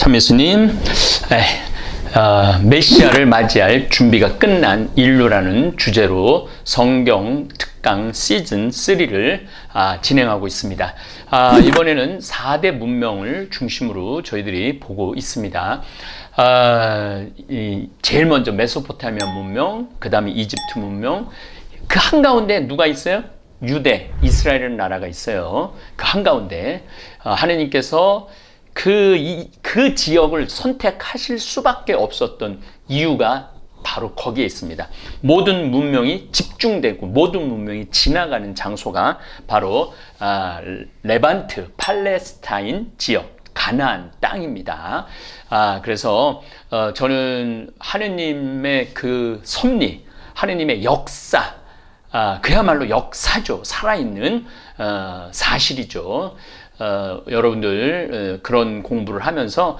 참 예수님, 메시아를 맞이할 준비가 끝난 인류라는 주제로 성경 특강 시즌 3를 진행하고 있습니다. 이번에는 4대 문명을 중심으로 저희들이 보고 있습니다. 제일 먼저 메소포타미아 문명, 그 다음에 이집트 문명, 그 한가운데 누가 있어요? 유대, 이스라엘이라는 나라가 있어요. 그 한가운데 하느님께서 그 지역을 선택하실 수밖에 없었던 이유가 바로 거기에 있습니다. 모든 문명이 집중되고 모든 문명이 지나가는 장소가 바로 레반트, 팔레스타인 지역, 가나안 땅입니다. 그래서 저는 하느님의 그 섭리, 하느님의 역사, 그야말로 역사죠. 살아있는 사실이죠. 여러분들 그런 공부를 하면서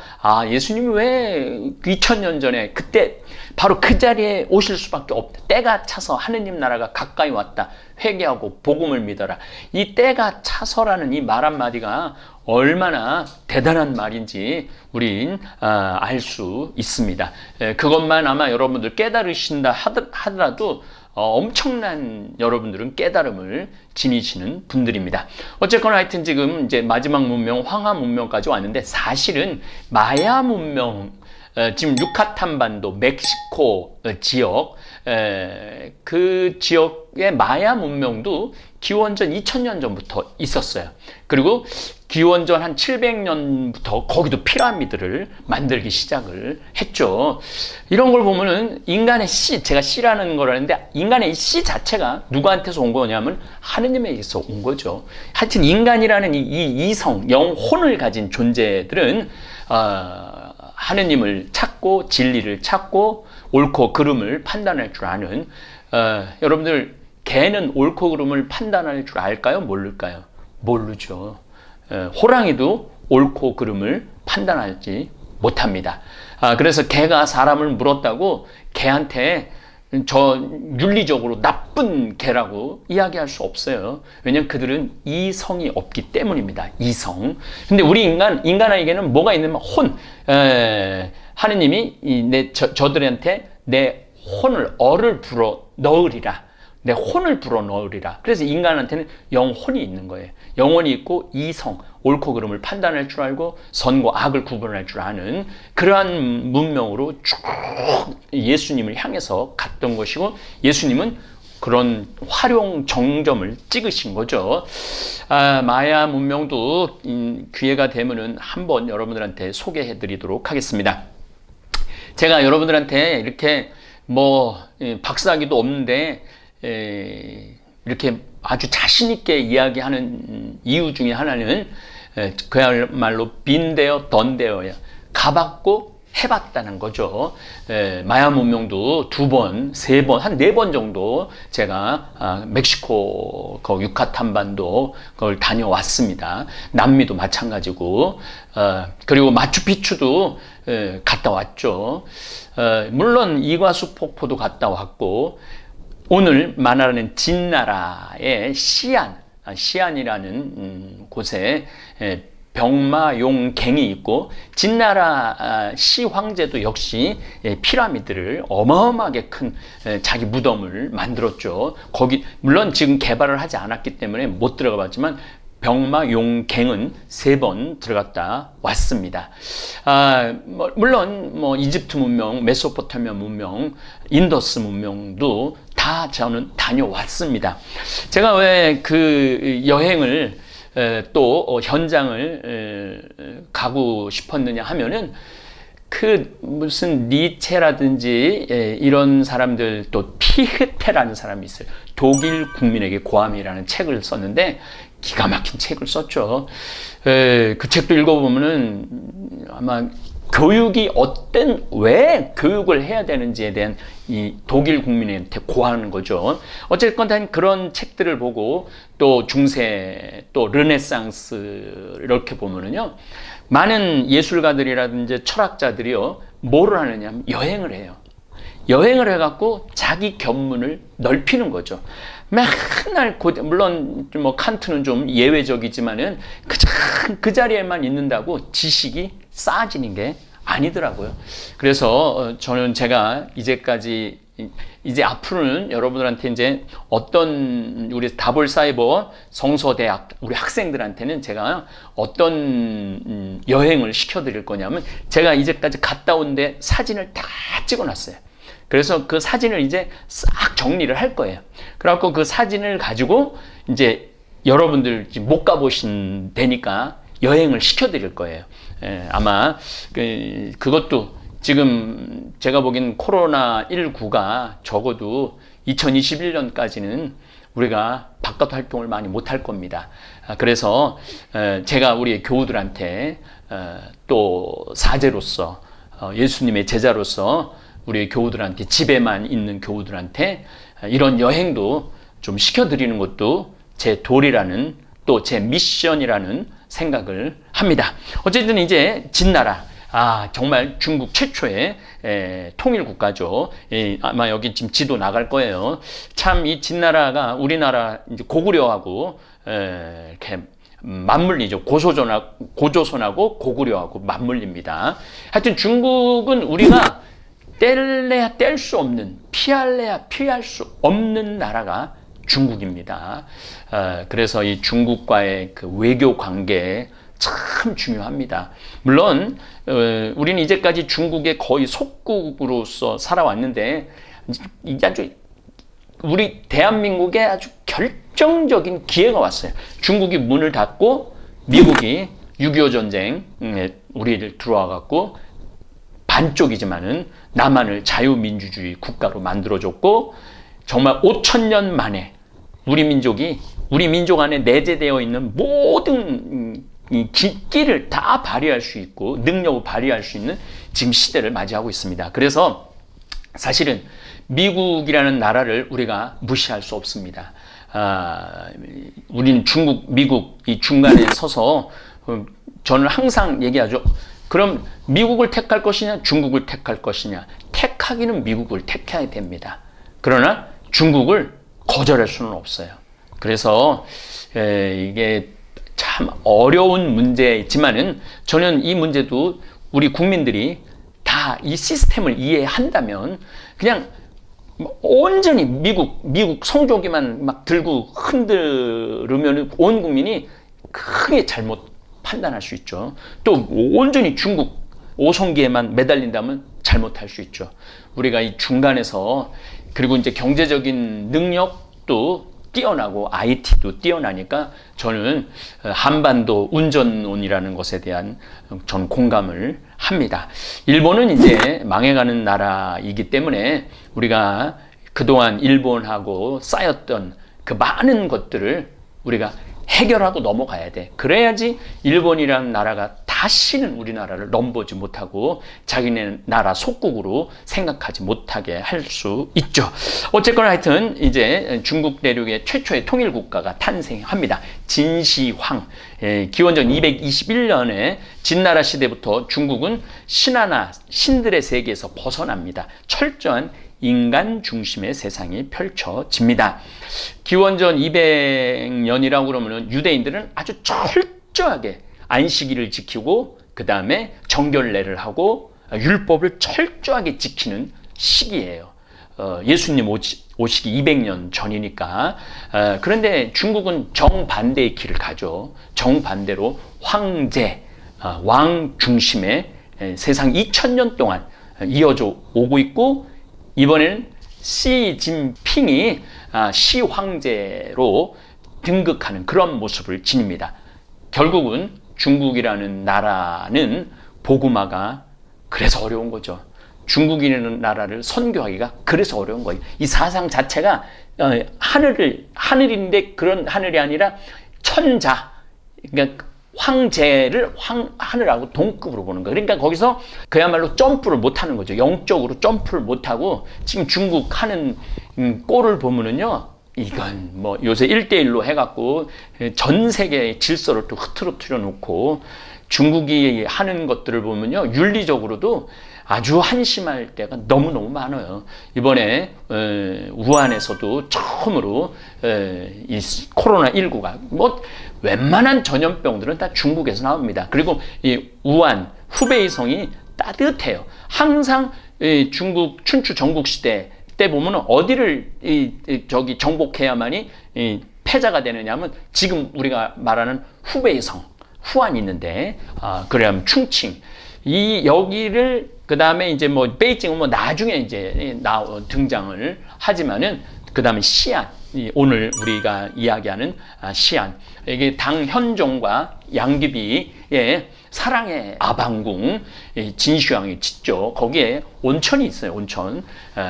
예수님이 왜 2000년 전에 그때 바로 그 자리에 오실 수밖에 없다. 때가 차서 하느님 나라가 가까이 왔다. 회개하고 복음을 믿어라. 이 때가 차서라는 이 말 한마디가 얼마나 대단한 말인지 우린 알 수 있습니다. 그것만 아마 여러분들 깨달으신다 하더라도 엄청난 여러분들은 깨달음을 지니시는 분들입니다. 어쨌거나 하여튼 지금 이제 마지막 문명, 황하 문명까지 왔는데 사실은 마야 문명, 지금 유카탄 반도, 멕시코 지역, 그 지역의 마야 문명도 기원전 2000년 전부터 있었어요. 그리고 기원전 한 700년부터 거기도 피라미드를 만들기 시작을 했죠. 이런 걸 보면은 인간의 씨, 제가 씨라는 걸 하는데 인간의 이 씨 자체가 누구한테서 온 거냐면 하느님에게서 온 거죠. 하여튼 인간이라는 이 이성, 영혼을 가진 존재들은 하느님을 찾고 진리를 찾고 옳고 그름을 판단할 줄 아는 여러분들 개는 옳고 그름을 판단할 줄 알까요? 모를까요? 모르죠. 호랑이도 옳고 그름을 판단하지 못합니다. 그래서 개가 사람을 물었다고 개한테 윤리적으로 나쁜 개라고 이야기할 수 없어요. 왜냐하면 그들은 이성이 없기 때문입니다. 이성. 근데 우리 인간에게는 뭐가 있냐면 혼. 하느님이 저들한테 내 혼을 어를 불어 넣으리라. 내 혼을 불어넣으리라. 그래서 인간한테는 영혼이 있는 거예요. 영혼이 있고 이성, 옳고 그름을 판단할 줄 알고 선과 악을 구분할 줄 아는 그러한 문명으로 쭉 예수님을 향해서 갔던 것이고 예수님은 그런 활용 정점을 찍으신 거죠. 마야 문명도 기회가 되면은 한번 여러분들한테 소개해 드리도록 하겠습니다. 제가 여러분들한테 이렇게 박사학위도 없는데 이렇게 아주 자신있게 이야기하는 이유 중에 하나는 그야말로 빈데어 던데어야 가봤고 해봤다는 거죠. 마야 문명도 2번, 3번, 한 4번 정도 제가 멕시코 그 유카탄 반도 그걸 다녀왔습니다. 남미도 마찬가지고 그리고 마추픽추도 갔다 왔죠. 물론 이과수 폭포도 갔다 왔고 오늘 말하는 진나라의 시안이라는 곳에 병마용갱이 있고 진나라 시황제도 역시 피라미드를 어마어마하게 큰 자기 무덤을 만들었죠. 거기 물론 지금 개발을 하지 않았기 때문에 못 들어가 봤지만 병마용갱은 3번 들어갔다 왔습니다. 물론 이집트 문명, 메소포타미아 문명, 인더스 문명도 다 저는 다녀왔습니다. 제가 왜 그 여행을 또 현장을 가고 싶었느냐 하면은 그 무슨 니체라든지 이런 사람들 또 피흐테라는 사람이 있어요. 독일 국민에게 고함이라는 책을 썼는데 기가 막힌 책을 썼죠. 그 책도 읽어보면은 아마 교육이 왜 교육을 해야 되는지에 대한 이 독일 국민한테 고하는 거죠. 어쨌건 그런 책들을 보고 또 중세 또 르네상스 이렇게 보면은요 많은 예술가들이라든지 철학자들이요 뭐를 하느냐 하면 여행을 해요. 여행을 해갖고 자기 견문을 넓히는 거죠. 맨날 물론 칸트는 좀 예외적이지만은 그 자리에만 있는다고 지식이 쌓아지는 게 아니더라고요. 그래서 저는 제가 이제 앞으로는 여러분들한테 이제 어떤 우리 다볼사이버 성서대학 우리 학생들한테는 제가 어떤 여행을 시켜드릴 거냐면, 제가 이제까지 갔다 온 데 사진을 다 찍어놨어요. 그래서 그 사진을 이제 싹 정리를 할 거예요. 그래갖고 그 사진을 가지고 이제 여러분들 못 가보신 데니까 여행을 시켜드릴 거예요. 아마 그것도 지금 제가 보기엔 코로나19가 적어도 2021년까지는 우리가 바깥 활동을 많이 못할 겁니다. 그래서 제가 우리 교우들한테 또 사제로서 예수님의 제자로서 우리 교우들한테, 집에만 있는 교우들한테 이런 여행도 좀 시켜드리는 것도 제 도리라는, 또 제 미션이라는 생각을 합니다. 어쨌든 이제 진나라, 정말 중국 최초의 통일 국가죠. 아마 여기 지금 지도 나갈 거예요. 참 이 진나라가 우리나라 이제 고구려하고 이렇게 맞물리죠. 고조선하고 고구려하고 맞물립니다. 하여튼 중국은 우리가 뗄래야 뗄 수 없는, 피할래야 피할 수 없는 나라가 중국입니다. 그래서 이 중국과의 그 외교 관계 참 중요합니다. 물론 우리는 이제까지 중국의 거의 속국으로서 살아왔는데, 아주 우리 대한민국에 아주 결정적인 기회가 왔어요. 중국이 문을 닫고 미국이 6.25 전쟁에 우리를 들어와 갖고 반쪽이지만은 남한을 자유민주주의 국가로 만들어줬고, 정말 5,000년 만에 우리 민족 안에 내재되어 있는 모든 이 기기를 다 발휘할 수 있고 능력을 발휘할 수 있는 지금 시대를 맞이하고 있습니다. 그래서 사실은 미국이라는 나라를 우리가 무시할 수 없습니다. 우리는 중국, 미국 이 중간에 서서 저는 항상 얘기하죠. 그럼 미국을 택할 것이냐, 중국을 택할 것이냐? 택하기는 미국을 택해야 됩니다. 그러나 중국을 거절할 수는 없어요. 그래서 이게 참 어려운 문제지만은, 저는 이 문제도 우리 국민들이 다 이 시스템을 이해한다면 그냥 온전히 미국 성조기만 막 들고 흔들으면 온 국민이 크게 잘못 판단할 수 있죠. 또 온전히 중국 오성기에만 매달린다면 잘못할 수 있죠. 우리가 이 중간에서, 그리고 이제 경제적인 능력도 뛰어나고 IT도 뛰어나니까 저는 한반도 운전론이라는 것에 대한 전 공감을 합니다. 일본은 이제 망해가는 나라이기 때문에 우리가 그동안 일본하고 쌓였던 그 많은 것들을 우리가 해결하고 넘어가야 돼. 그래야지 일본이라는 나라가 다시는 우리나라를 넘보지 못하고 자기네 나라 속국으로 생각하지 못하게 할 수 있죠. 어쨌거나 하여튼 이제 중국 대륙의 최초의 통일 국가가 탄생합니다. 진시황. 기원전 221년에 진나라 시대부터 중국은 신하나 신들의 세계에서 벗어납니다. 철저한 인간 중심의 세상이 펼쳐집니다. 기원전 200년이라고 그러면 유대인들은 아주 철저하게 안식일을 지키고, 그 다음에 정결례를 하고 율법을 철저하게 지키는 시기예요. 예수님 오시기 200년 전이니까. 그런데 중국은 정반대의 길을 가죠. 정반대로 황제, 왕 중심의 세상 2000년 동안 이어져 오고 있고, 이번에는 시진핑이 시황제로 등극하는 그런 모습을 지닙니다. 결국은 중국이라는 나라는 복음화가 그래서 어려운 거죠. 중국이라는 나라를 선교하기가 그래서 어려운 거예요. 이 사상 자체가 하늘인데 그런 하늘이 아니라 천자, 그러니까 황제를 하늘하고 동급으로 보는 거예요. 그러니까 거기서 그야말로 점프를 못하는 거죠. 영적으로 점프를 못하고, 지금 중국 하는 꼴을 보면은요, 이건 뭐 요새 1대1로 해갖고 전 세계의 질서를 또 흐트러뜨려 놓고, 중국이 하는 것들을 보면요, 윤리적으로도 아주 한심할 때가 너무너무 많아요. 이번에 우한에서도 처음으로 이 코로나19가 뭐 웬만한 전염병들은 다 중국에서 나옵니다. 그리고 이 우한 후베이 성이 따뜻해요. 항상 중국 춘추 전국시대 때 보면 어디를 저기 정복해야만이 패자가 되느냐면 지금 우리가 말하는 후베이 성, 후안이 있는데, 그래야 충칭. 여기를, 그 다음에 이제 뭐, 베이징은 뭐 나중에 이제 등장을 하지만은, 그 다음에 시안. 오늘 우리가 이야기하는 시안. 이게 당현종과 양귀비의 사랑의 아방궁, 진시황이 짓죠. 거기에 온천이 있어요, 온천.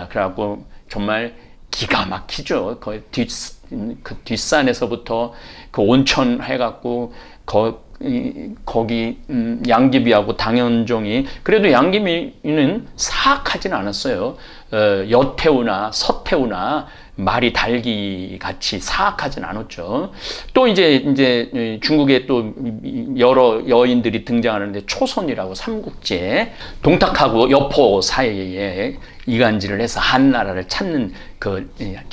그래갖고 정말 기가 막히죠. 그 뒷산에서부터 그 온천 해갖고, 거기 양귀비하고 당현종이, 그래도 양귀비는 사악하진 않았어요. 여태우나 서태우나 말이 달기 같이 사악하진 않았죠. 또 이제 중국에 또 여러 여인들이 등장하는데, 초선이라고 삼국지에 동탁하고 여포 사이에 이간질을 해서 한나라를 찾는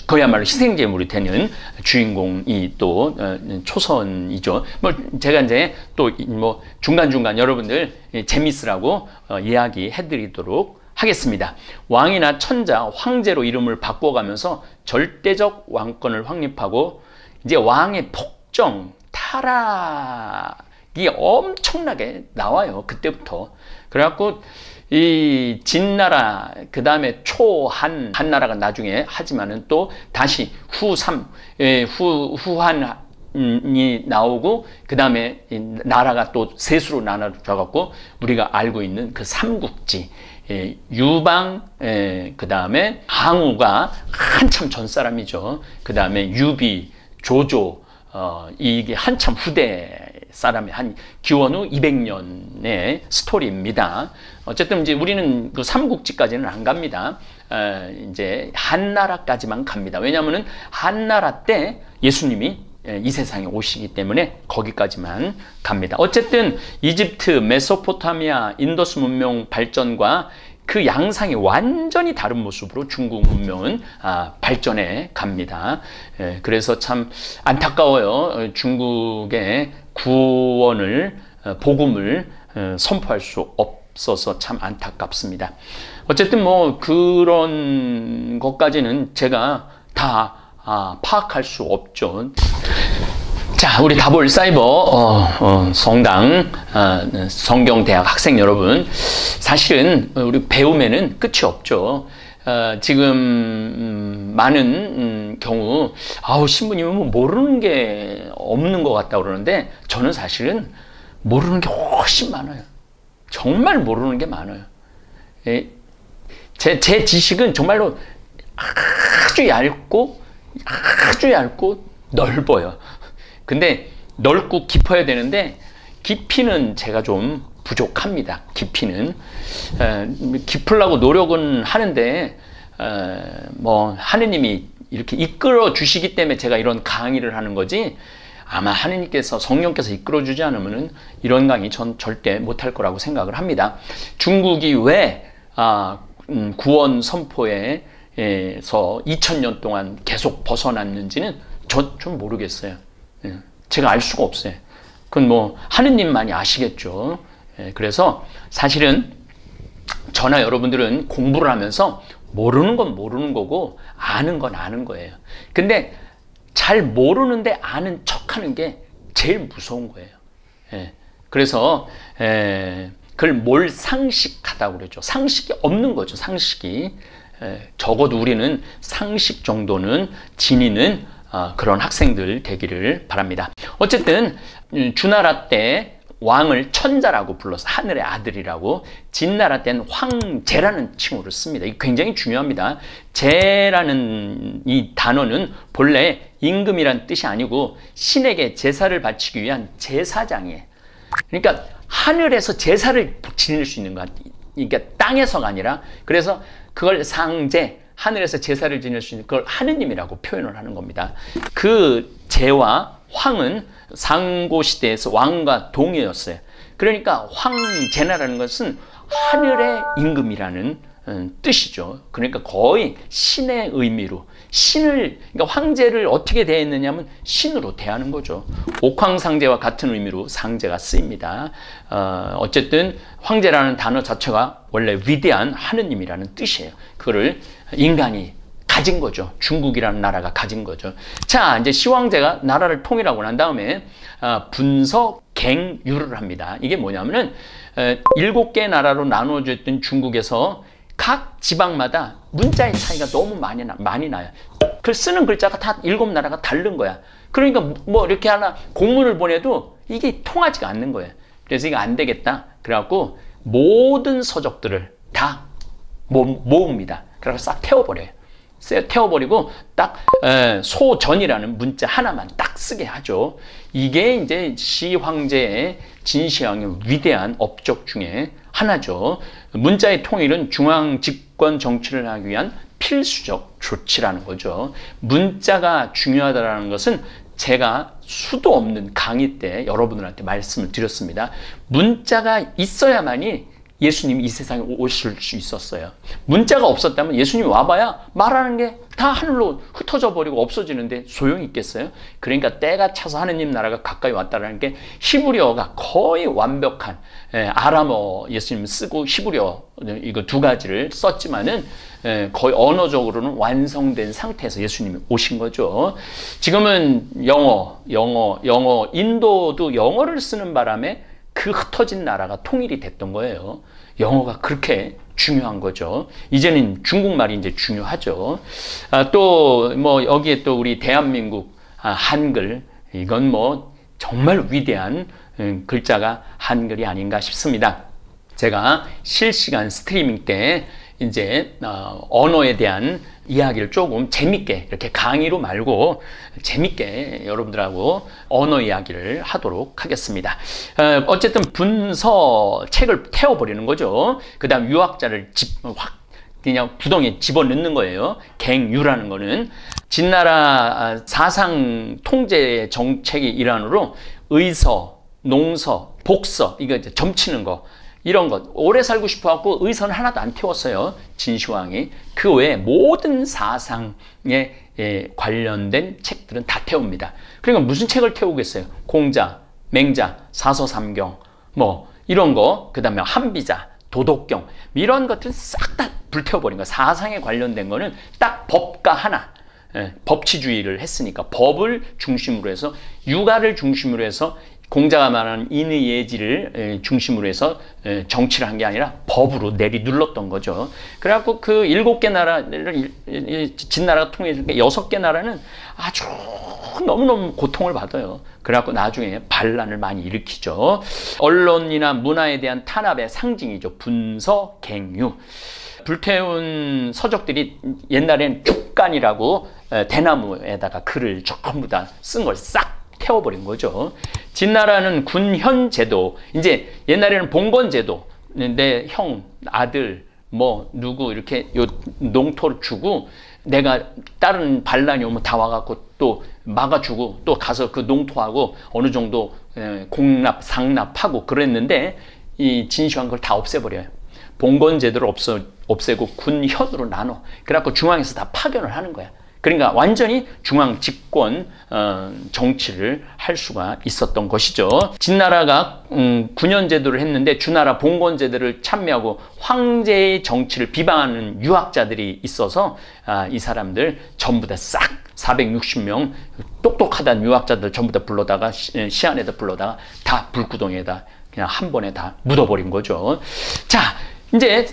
그야말로 희생제물이 되는 주인공이 또 초선이죠. 뭐 제가 이제 또 뭐 중간중간 여러분들 재밌으라고 이야기해드리도록 하겠습니다. 왕이나 천자, 황제로 이름을 바꿔가면서 절대적 왕권을 확립하고, 이제 왕의 폭정, 타락이 엄청나게 나와요. 그때부터. 그래갖고 이 진나라, 그 다음에 한나라가 나중에 하지만은 또 다시 후한이 나오고, 그 다음에 나라가 또 셋으로 나눠져갖고 우리가 알고 있는 그 삼국지, 유방, 그 다음에 항우가 한참 전 사람이죠. 그 다음에 유비, 조조, 이게 한참 후대 사람의 한 기원후 200년의 스토리입니다. 어쨌든 이제 우리는 그 삼국지까지는 안 갑니다. 이제 한나라까지만 갑니다. 왜냐하면은 한나라 때 예수님이 이 세상에 오시기 때문에 거기까지만 갑니다. 어쨌든 이집트, 메소포타미아, 인더스 문명 발전과 그 양상이 완전히 다른 모습으로 중국 문명은 발전해 갑니다. 그래서 참 안타까워요. 중국의 구원을, 복음을 선포할 수 없어서 참 안타깝습니다. 어쨌든 뭐 그런 것까지는 제가 다 파악할 수 없죠. 자, 우리 다볼 사이버 성당 성경대학 학생 여러분, 사실은 우리 배움에는 끝이 없죠. 지금 많은 경우 신부님은 뭐 모르는 게 없는 것 같다 그러는데, 저는 사실은 모르는 게 훨씬 많아요. 정말 모르는 게 많아요. 제 지식은 정말로 아주 얇고 넓어요. 근데 넓고 깊어야 되는데 깊이는 제가 좀 부족합니다. 깊이는 깊으려고 노력은 하는데 뭐 하느님이 이렇게 이끌어 주시기 때문에 제가 이런 강의를 하는 거지, 아마 하느님께서, 성령께서 이끌어 주지 않으면은 이런 강의 전 절대 못할 거라고 생각을 합니다. 중국이 왜 구원 선포에서 2000년 동안 계속 벗어났는지는 좀 모르겠어요. 제가 알 수가 없어요. 그건 뭐 하느님만이 아시겠죠. 그래서 사실은 저나 여러분들은 공부를 하면서 모르는 건 모르는 거고 아는 건 아는 거예요. 근데 잘 모르는데 아는 척하는 게 제일 무서운 거예요. 그래서 그걸 몰상식하다고 그러죠. 상식이 없는 거죠. 상식이. 적어도 우리는 상식 정도는 지니는 그런 학생들 되기를 바랍니다. 어쨌든 주나라 때 왕을 천자라고 불러서 하늘의 아들이라고, 진나라 때는 황제라는 칭호를 씁니다. 이게 굉장히 중요합니다. 제라는 이 단어는 본래 임금이란 뜻이 아니고 신에게 제사를 바치기 위한 제사장이에요. 그러니까 하늘에서 제사를 지낼 수 있는 것, 그러니까 땅에서가 아니라, 그래서 그걸 상제, 하늘에서 제사를 지낼 수 있는 그걸 하느님이라고 표현을 하는 겁니다. 그 제와 황은 상고시대에서 왕과 동의였어요. 그러니까 황제나라는 것은 하늘의 임금이라는 뜻이죠. 그러니까 거의 신의 의미로 그러니까 황제를 어떻게 대했느냐면 신으로 대하는 거죠. 옥황상제와 같은 의미로 상제가 쓰입니다. 어쨌든 황제라는 단어 자체가 원래 위대한 하느님이라는 뜻이에요. 그거를 인간이 가진 거죠. 중국이라는 나라가 가진 거죠. 자, 이제 시황제가 나라를 통일하고 난 다음에 분서갱유를 합니다. 이게 뭐냐면은 7개 나라로 나누어져 있던 중국에서 각 지방마다 문자의 차이가 너무 많이 나요. 그 쓰는 글자가 다 7나라가 다른 거야. 그러니까 뭐 이렇게 하나 공문을 보내도 이게 통하지가 않는 거예요. 그래서 이거 안 되겠다. 그래갖고 모든 서적들을 다 모읍니다. 그래서 싹 태워버려요. 태워버리고 딱 소전이라는 문자 하나만 딱 쓰게 하죠. 이게 이제 시황제의 진시황의 위대한 업적 중에 하나죠. 문자의 통일은 중앙 집권 정치를 하기 위한 필수적 조치라는 거죠. 문자가 중요하다는 것은 제가 수도 없는 강의 때 여러분들한테 말씀을 드렸습니다. 문자가 있어야만이 예수님이 이 세상에 오실 수 있었어요. 문자가 없었다면 예수님이 와봐야 말하는 게 다 하늘로 흩어져 버리고 없어지는데 소용이 있겠어요? 그러니까 때가 차서 하느님 나라가 가까이 왔다는 게 히브리어가 거의 완벽한 아람어 예수님 쓰고 히브리어 이거 두 가지를 썼지만은 거의 언어적으로는 완성된 상태에서 예수님이 오신 거죠. 지금은 영어, 인도도 영어를 쓰는 바람에 그 흩어진 나라가 통일이 됐던 거예요. 영어가 그렇게 중요한 거죠. 이제는 중국말이 이제 중요하죠. 또 뭐 여기에 또 우리 대한민국 한글, 이건 뭐 정말 위대한 글자가 한글이 아닌가 싶습니다. 제가 실시간 스트리밍 때 이제 언어에 대한 이야기를 조금 재밌게 이렇게 강의로 말고 재밌게 여러분들하고 언어 이야기를 하도록 하겠습니다. 어쨌든 분서 책을 태워버리는 거죠. 그 다음 유학자를 확 그냥 구덩이에 집어넣는 거예요. 갱유라는 거는 진나라 사상 통제 정책의 일환으로 의서, 농서, 복서 이거 이제 점치는 거 이런 것 오래 살고 싶어갖고 의서는 하나도 안 태웠어요. 진시황이. 그 외에 모든 사상에 관련된 책들은 다 태웁니다. 그러니까 무슨 책을 태우겠어요? 공자, 맹자, 사서삼경 뭐 이런 거, 그 다음에 한비자, 도덕경 이런 것들은 싹 다 불태워버린 거예요. 사상에 관련된 거는 딱 법가 하나, 법치주의를 했으니까 법을 중심으로 해서 육아를 중심으로 해서 공자가 말하는 인의 예지를 중심으로 해서 정치를 한 게 아니라 법으로 내리눌렀던 거죠. 그래갖고 그 7개 나라를 진나라가 통일한 게 6개 나라는 아주 너무너무 고통을 받아요. 그래갖고 나중에 반란을 많이 일으키죠. 언론이나 문화에 대한 탄압의 상징이죠. 분서갱유. 불태운 서적들이 옛날엔 죽간이라고 대나무에다가 글을 전부 다 쓴 걸 싹 태워버린 거죠. 진나라는 군현제도, 이제 옛날에는 봉건제도, 내 형, 아들, 뭐 누구 이렇게 요 농토를 주고 내가 다른 반란이 오면 다 와갖고 또 막아주고 또 가서 그 농토하고 어느 정도 공납, 상납하고 그랬는데 이 진시황 그걸 다 없애버려요. 봉건제도를 없애고 군현으로 나눠. 그래갖고 중앙에서 다 파견을 하는 거야. 그러니까 완전히 중앙 집권 정치를 할 수가 있었던 것이죠. 진나라가 군현제도를 했는데 주나라 봉건제도를 참여하고 황제의 정치를 비방하는 유학자들이 있어서 이 사람들 전부 다 싹 460명 똑똑하다는 유학자들 전부 다 불러다가 시안에다 불러다가 다 불구덩이에다 그냥 한 번에 다 묻어버린 거죠. 자, 이제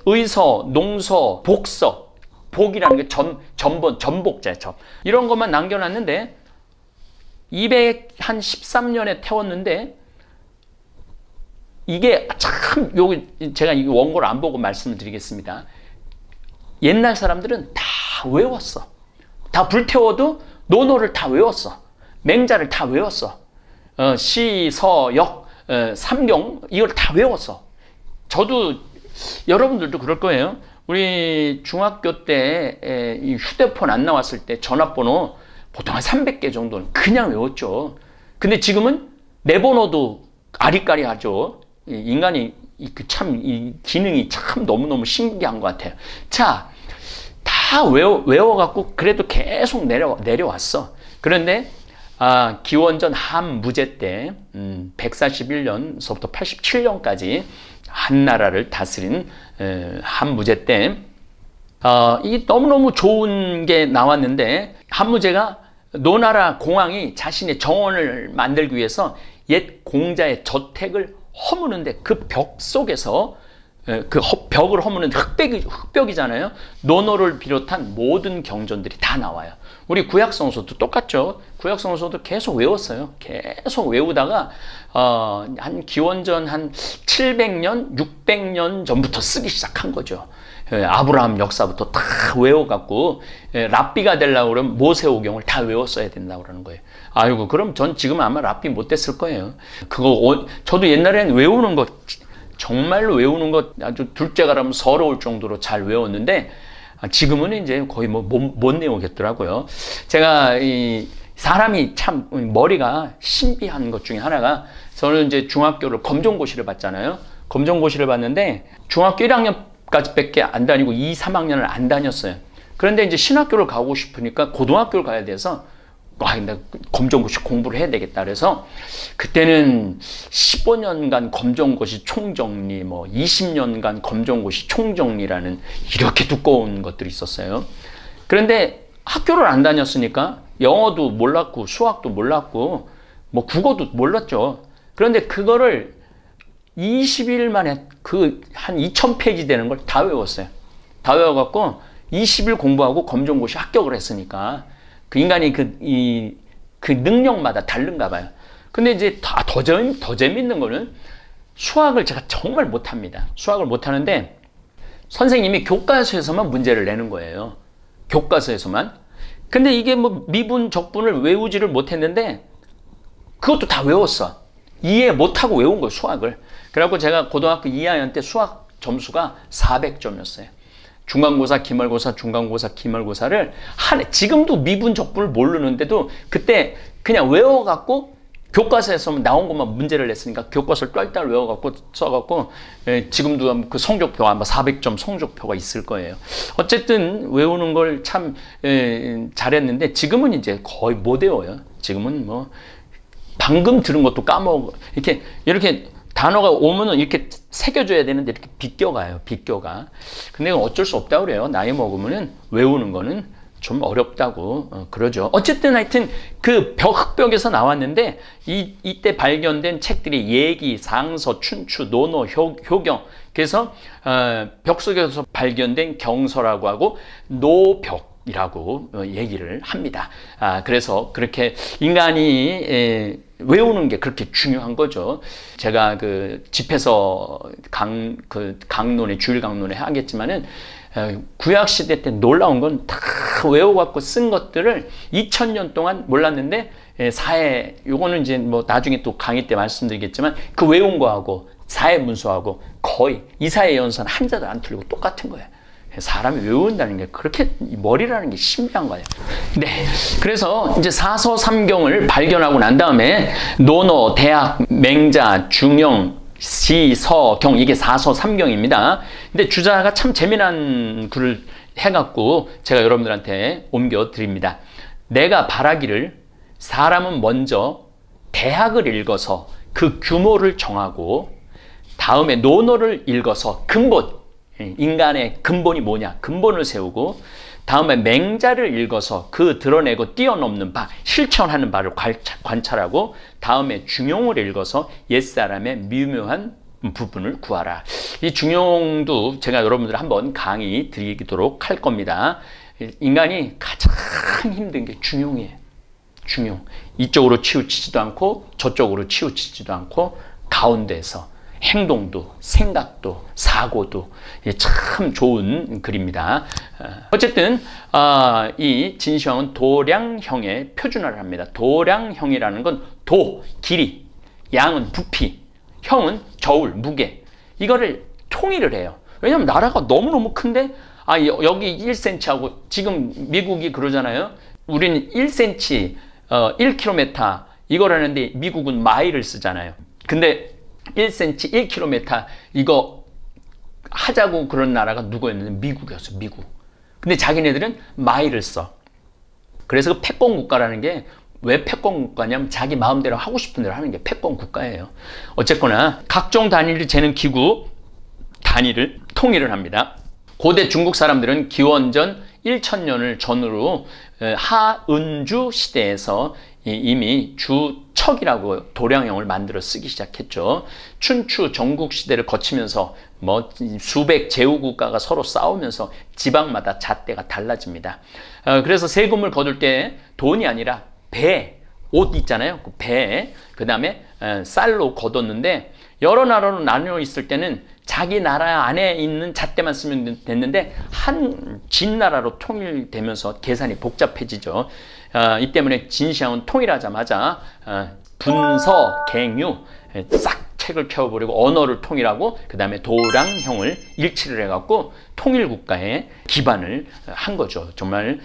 의서, 농서, 복서 복이라는 게 전복자예요. 이런 것만 남겨놨는데 213년에 태웠는데 이게 참 여기 제가 이 원고를 안 보고 말씀을 드리겠습니다. 옛날 사람들은 다 외웠어. 다 불태워도 논어를 다 외웠어. 맹자를 다 외웠어. 시, 서, 역, 삼경 이걸 다 외웠어. 저도 여러분들도 그럴 거예요. 우리 중학교 때 이 휴대폰 안 나왔을 때 전화번호 보통 한 300개 정도는 그냥 외웠죠. 근데 지금은 내 번호도 아리까리 하죠. 인간이 이 기능이 참 너무너무 신기한 것 같아요. 자, 다 외워갖고 그래도 계속 내려왔어. 그런데 기원전 한무제 때 141년서부터 87년까지 한나라를 다스린 한무제 때 이 너무너무 좋은 게 나왔는데, 한무제가 노나라 공왕이 자신의 정원을 만들기 위해서 옛 공자의 저택을 허무는데, 그 벽 속에서 그 벽을 허무는 흑벽이잖아요. 노노를 비롯한 모든 경전들이 다 나와요. 우리 구약성서도 똑같죠. 구약성서도 계속 외웠어요. 계속 외우다가 한 기원전 한 700년, 600년 전부터 쓰기 시작한 거죠. 아브라함 역사부터 다 외워갖고 랍비가 되려고 그러면 모세오경을 다 외웠어야 된다고 그러는 거예요. 아이고, 그럼 전 지금 아마 랍비 못 됐을 거예요. 그거 저도 옛날에는 외우는 거, 정말로 외우는 거 아주 둘째가라면 서러울 정도로 잘 외웠는데, 지금은 이제 거의 못 내오겠더라고요. 제가 사람이 참 머리가 신비한 것 중에 하나가, 저는 이제 중학교를 검정고시를 봤잖아요. 검정고시를 봤는데 중학교 1학년까지밖에 안 다니고 2, 3학년을 안 다녔어요. 그런데 이제 신학교를 가고 싶으니까 고등학교를 가야 돼서 나 검정고시 공부를 해야 되겠다. 그래서 그때는 15년간 검정고시 총정리, 20년간 검정고시 총정리라는 이렇게 두꺼운 것들이 있었어요. 그런데 학교를 안 다녔으니까 영어도 몰랐고 수학도 몰랐고 국어도 몰랐죠. 그런데 그거를 20일 만에 한 2000페이지 되는 걸 다 외웠어요. 다 외워갖고 20일 공부하고 검정고시 합격을 했으니까 그 인간이 그 능력마다 다른가 봐요. 근데 이제 더 재밌는 거는 수학을 제가 정말 못합니다. 수학을 못하는데 선생님이 교과서에서만 문제를 내는 거예요. 교과서에서만. 근데 이게 미분, 적분을 외우지를 못했는데 그것도 다 외웠어. 이해 못하고 외운 거예요, 수학을. 그래갖고 제가 고등학교 2학년 때 수학 점수가 400점이었어요. 중간고사, 기말고사, 중간고사, 기말고사를 지금도 미분, 적분을 모르는데도 그때 그냥 외워갖고 교과서에서 나온 것만 문제를 냈으니까 교과서를 똘똘 외워갖고 써갖고 지금도 그 성적표 아마 400점 성적표가 있을 거예요. 어쨌든 외우는 걸 참 잘했는데 지금은 이제 거의 못 외워요. 지금은 방금 들은 것도 까먹어. 이렇게 단어가 오면은 이렇게 새겨줘야 되는데 이렇게 비껴가요. 비껴가. 근데 어쩔 수 없다고 그래요. 나이 먹으면은 외우는 거는 좀 어렵다고 그러죠. 어쨌든 하여튼 그 흑벽에서 나왔는데 이때 발견된 책들이 예기, 상서, 춘추, 논어, 효경. 그래서 벽 속에서 발견된 경서라고 하고 노벽이라고 얘기를 합니다. 그래서 그렇게 인간이 외우는 게 그렇게 중요한 거죠. 제가 그 집에서 강론에, 주일 강론에 하겠지만은 구약시대 때 놀라운 건 다 외워갖고 쓴 것들을 2000년 동안 몰랐는데 요거는 이제 나중에 또 강의 때 말씀드리겠지만 그 외운 거하고 사회문서하고 거의 이사야 예언서는 한자도 안 틀리고 똑같은 거예요. 사람이 외운다는 게 그렇게 머리라는 게 신비한 거예요. 네. 그래서 이제 사서삼경을 발견하고 난 다음에 논어, 대학, 맹자, 중용, 시, 서, 경 이게 사서삼경입니다. 근데 주자가 참 재미난 글을 해갖고 제가 여러분들한테 옮겨 드립니다. 내가 바라기를 사람은 먼저 대학을 읽어서 그 규모를 정하고 다음에 논어를 읽어서 근본, 인간의 근본이 뭐냐 근본을 세우고 다음에 맹자를 읽어서 그 드러내고 뛰어넘는 바 실천하는 바를 관찰하고 다음에 중용을 읽어서 옛사람의 미묘한 부분을 구하라. 이 중용도 제가 여러분들 한번 강의 드리도록 할 겁니다. 인간이 가장 힘든 게 중용이에요. 중용. 이쪽으로 치우치지도 않고 저쪽으로 치우치지도 않고 가운데서 행동도 생각도 사고도 참 좋은 글입니다. 어쨌든 이 진시황은 도량형의 표준화를 합니다. 도량형이라는 건 도, 길이, 양은 부피, 형은 저울, 무게. 이거를 통일을 해요. 왜냐하면 나라가 너무너무 큰데 여기 1cm하고 지금 미국이 그러잖아요. 우리는 1cm, 1km 이걸 하는데 미국은 마일을 쓰잖아요. 근데 1cm, 1km 이거 하자고 그런 나라가 누구였는데 미국이었어, 미국. 근데 자기네들은 마일을 써. 그래서 그 패권 국가라는 게 왜 패권 국가냐면 자기 마음대로 하고 싶은 대로 하는 게 패권 국가예요. 어쨌거나 각종 단위를 재는 기구 단위를 통일을 합니다. 고대 중국 사람들은 기원전 1000년을 전후로 하은주 시대에서 이미 주척이라고 도량형을 만들어 쓰기 시작했죠. 춘추 전국 시대를 거치면서 뭐 수백 제후국가가 서로 싸우면서 지방마다 잣대가 달라집니다. 그래서 세금을 거둘 때 돈이 아니라 배, 옷 있잖아요. 그 배, 그 다음에 쌀로 거뒀는데 여러 나라로 나뉘어 있을 때는 자기 나라 안에 있는 잣대만 쓰면 됐는데 한 진나라로 통일되면서 계산이 복잡해지죠. 이 때문에 진시황은 통일하자마자 분서, 갱유 싹 책을 펴버리고 언어를 통일하고 그 다음에 도량형을 일치를 해갖고 통일국가에 기반을 한 거죠. 정말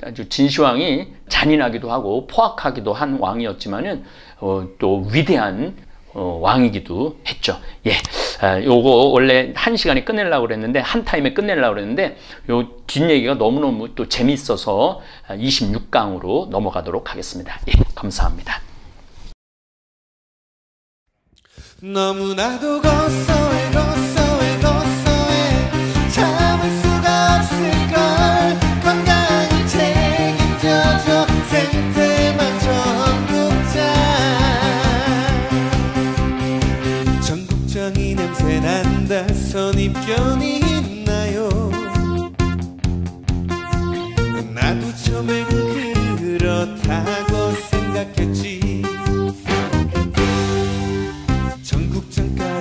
아주 진시황이 잔인하기도 하고 포악하기도 한 왕이었지만은 또 위대한 왕이기도 했죠. 예, 요거 원래 한 시간에 끝내려고 그랬는데 한 타임에 끝내려고 그랬는데 요 뒷얘기가 너무너무 또 재밌어서 26강으로 넘어가도록 하겠습니다. 예, 감사합니다. 너무나도 고소해 참을 수가 없을걸. 건강히 책임져줘 생태만 전국장이 냄새난다. 선입견이 있나요? 나도 처음엔 그렇다고 생각했지. 전국장까지